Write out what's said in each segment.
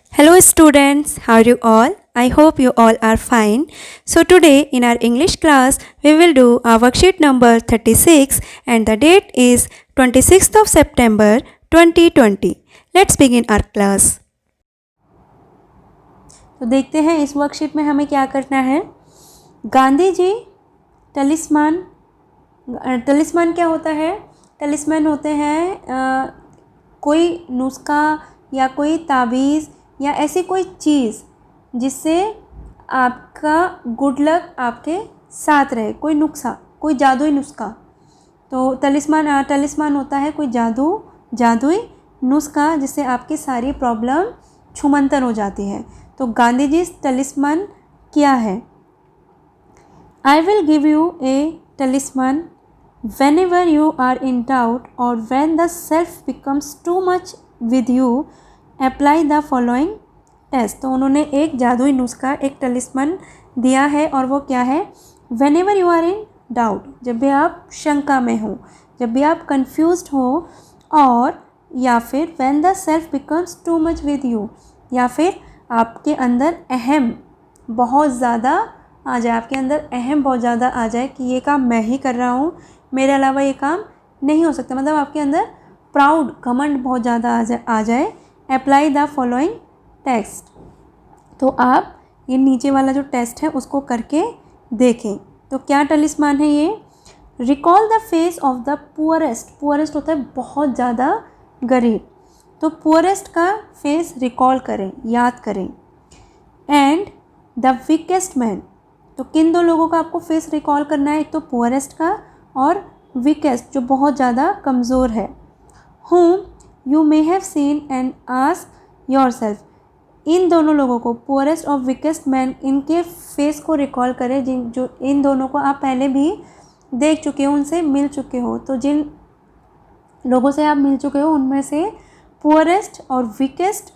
Hello students, how are you all? I hope you all are fine. So today in our English class, we will do our worksheet number 36 and the date is 26th of September 2020. Let's begin our class. तो देखते हैं इस worksheet में हमें क्या करना है। Gandhi ji talisman क्या होता है? टलिस्मान होते हैं कोई नुस्खा या कोई तावीज़ या ऐसी कोई चीज़ जिससे आपका गुड लक आपके साथ रहे, कोई नुस्खा, कोई जादुई नुस्खा। तो टलिस्मान होता है कोई जादुई नुस्खा जिससे आपकी सारी प्रॉब्लम छूमंतर हो जाती है। तो गांधी जी टलिस्मान क्या है? I will give you a talisman whenever you are in doubt or when the self becomes too much with you, apply the following test। तो उन्होंने एक जादुई नुस्खा, एक टलिस्मान दिया है और वो क्या है? whenever you are in doubt, जब भी आप शंका में हो, जब भी आप confused हो, और या फिर when the self becomes too much with you, या फिर आपके अंदर अहम बहुत ज़्यादा आ जाए, आपके अंदर अहम बहुत ज़्यादा आ जाए कि ये काम मैं ही कर रहा हूँ, मेरे अलावा ये काम नहीं हो सकता, मतलब आपके अंदर प्राउड, घमंड बहुत ज़्यादा आ जाए। Apply the following test. तो आप ये नीचे वाला जो टेस्ट है उसको करके देखें। तो क्या टलिस्मान है ये? Recall the face of the poorest होता है बहुत ज़्यादा गरीब, तो पुअरेस्ट का फेस रिकॉल करें, याद करें। एंड द वीकेस्ट मैन, तो किन दो लोगों का आपको फेस रिकॉल करना है? एक तो पुअरेस्ट का और वीकेस्ट जो बहुत ज़्यादा कमज़ोर है। whom you may have seen and ask yourself, इन दोनों लोगों को, पुअरेस्ट और वीकेस्ट मैन, इनके फेस को रिकॉल करें जो इन दोनों को आप पहले भी देख चुके हो, उनसे मिल चुके हो। तो जिन लोगों से आप मिल चुके हो उनमें से पुअरेस्ट और वीकेस्ट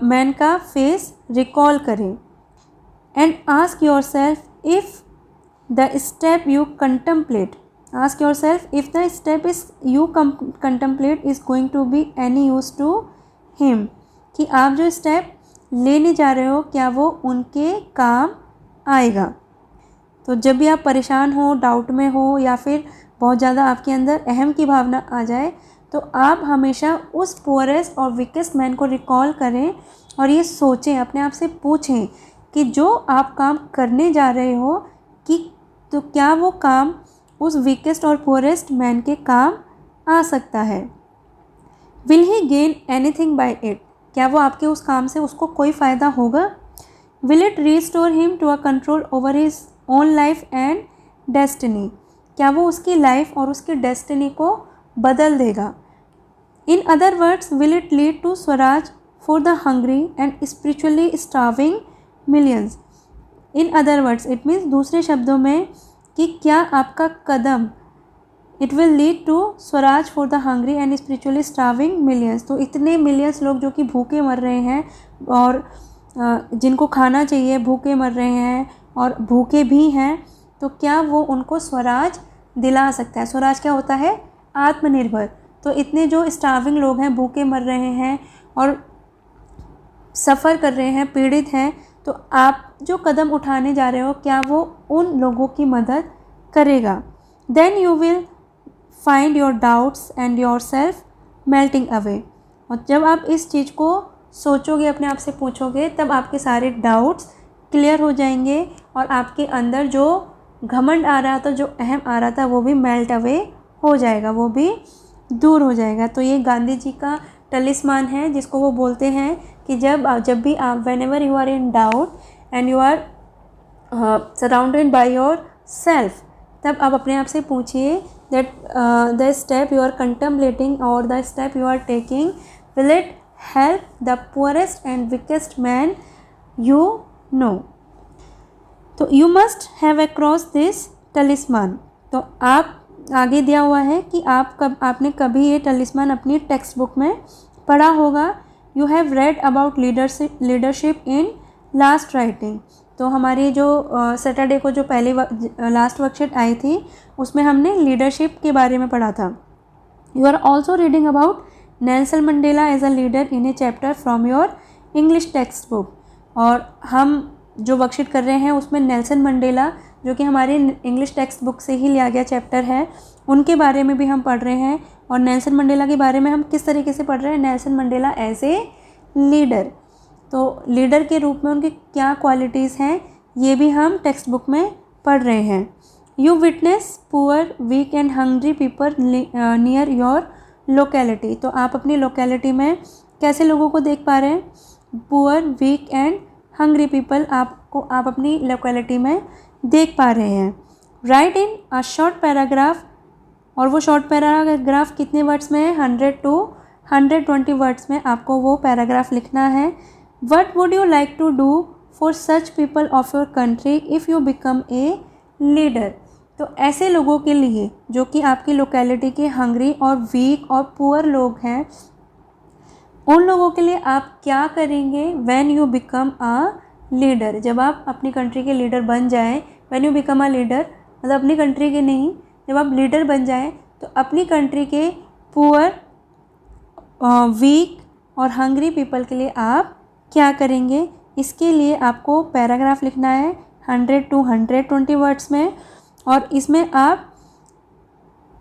मैन का फेस रिकॉल करें। And ask your self if the step you contemplate, ask yourself if the step is you contemplate is going to be any use to him, कि आप जो स्टेप लेने जा रहे हो क्या वो उनके काम आएगा। तो जब भी आप परेशान हो, डाउट में हो, या फिर बहुत ज़्यादा आपके अंदर अहम की भावना आ जाए, तो आप हमेशा उस पुअरेस्ट और वीकेस्ट मैन को रिकॉल करें और ये सोचें, अपने आप से पूछें कि जो आप काम करने जा रहे हो कि तो क्या वो काम उस वीकेस्ट और पुअरेस्ट मैन के काम आ सकता है। Will he gain anything bye it, क्या वो आपके उस काम से उसको कोई फ़ायदा होगा। Will it restore him to a control over his own life and destiny, क्या वो उसकी लाइफ और उसकी डेस्टिनी को बदल देगा। In other words, will it lead to swaraj for the hungry and spiritually starving millions. In other words, it means दूसरे शब्दों में कि क्या आपका कदम, it will lead to swaraj for the hungry and spiritually starving millions, तो इतने मिलियंस लोग जो कि भूखे मर रहे हैं और जिनको खाना चाहिए भूखे मर रहे हैं और भूखे भी हैं, तो क्या वो उनको स्वराज दिला सकता है। स्वराज क्या होता है? आत्मनिर्भर। तो इतने जो स्टार्विंग लोग हैं, भूखे मर रहे हैं और सफ़र कर रहे हैं, पीड़ित हैं, तो आप जो कदम उठाने जा रहे हो क्या वो उन लोगों की मदद करेगा। Then you will find your doubts and your self melting away, और जब आप इस चीज़ को सोचोगे, अपने आप से पूछोगे, तब आपके सारे डाउट्स क्लियर हो जाएंगे और आपके अंदर जो घमंड आ रहा था, जो अहम आ रहा था, वो भी मेल्ट अवे हो जाएगा, वो भी दूर हो जाएगा। तो ये गांधी जी का टलिस्मान है जिसको वो बोलते हैं कि जब भी आप whenever you are in doubt and you are surrounded by yourself, तब आप अपने आप से पूछिए that the step you are contemplating or the step you are taking, will it help the poorest and weakest man you know। तो you must have across this talisman, तो आप आगे दिया हुआ है कि आपने कभी ये टलिस्मान अपनी टेक्स्ट बुक में पढ़ा होगा। You have read about leadership in last writing, तो हमारी जो सैटरडे को जो पहले लास्ट वर्कशीट आई थी उसमें हमने लीडरशिप के बारे में पढ़ा था। You are also reading about Nelson Mandela as a leader in a chapter from your English text book. और हम जो वर्कशीट कर रहे हैं उसमें नेल्सन मंडेला, जो कि हमारे इंग्लिश टेक्स्ट बुक से ही लिया गया चैप्टर है, उनके बारे में भी हम पढ़ रहे हैं। और नेल्सन मंडेला के बारे में हम किस तरीके से पढ़ रहे हैं, Nelson Mandela as a leader. तो लीडर के रूप में उनकी क्या क्वालिटीज़ हैं ये भी हम टेक्स्ट बुक में पढ़ रहे हैं। You witness poor weak and hungry people near your locality. तो आप अपनी लोकेलिटी में कैसे लोगों को देख पा रहे हैं, poor weak and hungry people आप अपनी लोकेलिटी में देख पा रहे हैं। Write in a short paragraph, और वो शॉर्ट पैराग्राफ कितने वर्ड्स में है, 100 to 120 वर्ड्स में आपको वो पैराग्राफ लिखना है। What would you like to do for such people of your country if you become a leader. तो ऐसे लोगों के लिए जो कि आपकी लोकेलिटी के हंग्री और वीक और पुअर लोग हैं, उन लोगों के लिए आप क्या करेंगे when you become a leader, जब आप अपनी कंट्री के लीडर बन जाएं। When you become a leader मतलब अपनी कंट्री के नहीं, जब आप लीडर बन जाएं तो अपनी कंट्री के पुअर, वीक और हंग्री पीपल के लिए आप क्या करेंगे। इसके लिए आपको पैराग्राफ लिखना है 100 to 120 वर्ड्स में, और इसमें आप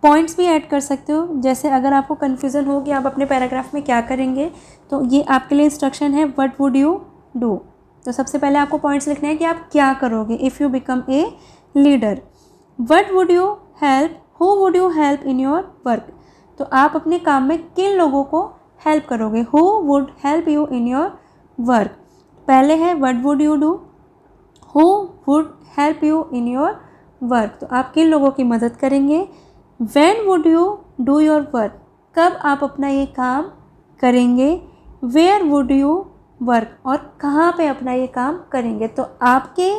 पॉइंट्स भी ऐड कर सकते हो। जैसे अगर आपको कन्फ्यूज़न हो कि आप अपने पैराग्राफ में क्या करेंगे, तो ये आपके लिए इंस्ट्रक्शन है, व्हाट वुड यू डू। तो सबसे पहले आपको पॉइंट्स लिखने हैं कि आप क्या करोगे if you become a leader. What would you help, who would you help in your work. तो आप अपने काम में किन लोगों को हेल्प करोगे, who would help you in your work. पहले है what would you do, who would help you in your work, तो आप किन लोगों की मदद करेंगे। When would you do your work, कब आप अपना ये काम करेंगे। वेयर वुड यू वर्क, और कहाँ पे अपना ये काम करेंगे। तो आपके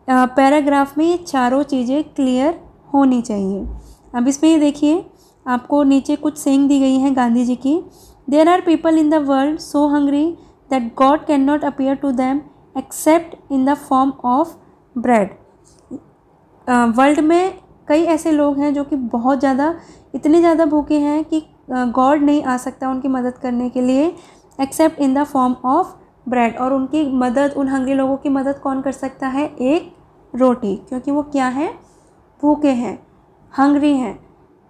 पैराग्राफ में ये चारों चीज़ें क्लियर होनी चाहिए। अब इसमें ये देखिए, आपको नीचे कुछ सेइंग दी गई हैं गांधी जी की। There are people in the world so hungry that God can not appear to them except in the form of bread. World में कई ऐसे लोग हैं जो कि बहुत ज़्यादा, इतने ज़्यादा भूखे हैं कि गॉड नहीं आ सकता उनकी मदद करने के लिए, accept in the form of bread. और उनकी मदद, उन हंग्री लोगों की मदद कौन कर सकता है, एक रोटी, क्योंकि वो क्या है, भूखे हैं, हंग्री हैं।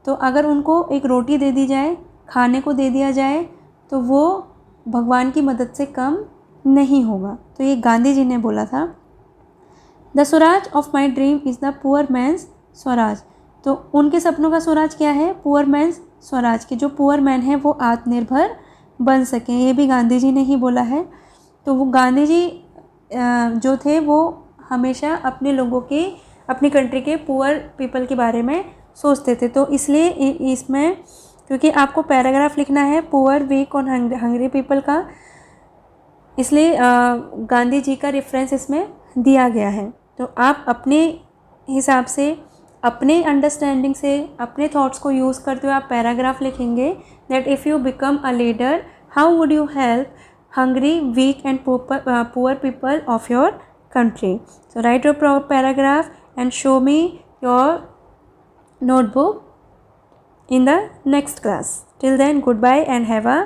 तो अगर उनको एक रोटी दे दी जाए, खाने को दे दिया जाए, तो वो भगवान की मदद से कम नहीं होगा। तो ये गांधी जी ने बोला था। The swaraj of my dream is the poor man's swaraj. तो उनके सपनों का स्वराज क्या है, पुअर मैन्स स्वराज, के जो पुअर मैन है वो आत्मनिर्भर बन सकें। ये भी गांधी जी ने ही बोला है। तो वो गांधी जी जो थे वो हमेशा अपने लोगों के, अपनी कंट्री के पुअर पीपल के बारे में सोचते थे। तो इसलिए इसमें, क्योंकि आपको पैराग्राफ लिखना है पुअर, वीक और हंग्री पीपल का, इसलिए गांधी जी का रेफरेंस इसमें दिया गया है। तो आप अपने हिसाब से, अपने अंडरस्टैंडिंग से, अपने थॉट्स को यूज़ करते हुए आप पैराग्राफ लिखेंगे that if you become a leader how would you help hungry, weak and poor people of your country. So write your paragraph and show me your notebook in the next class. Till then, goodbye and have a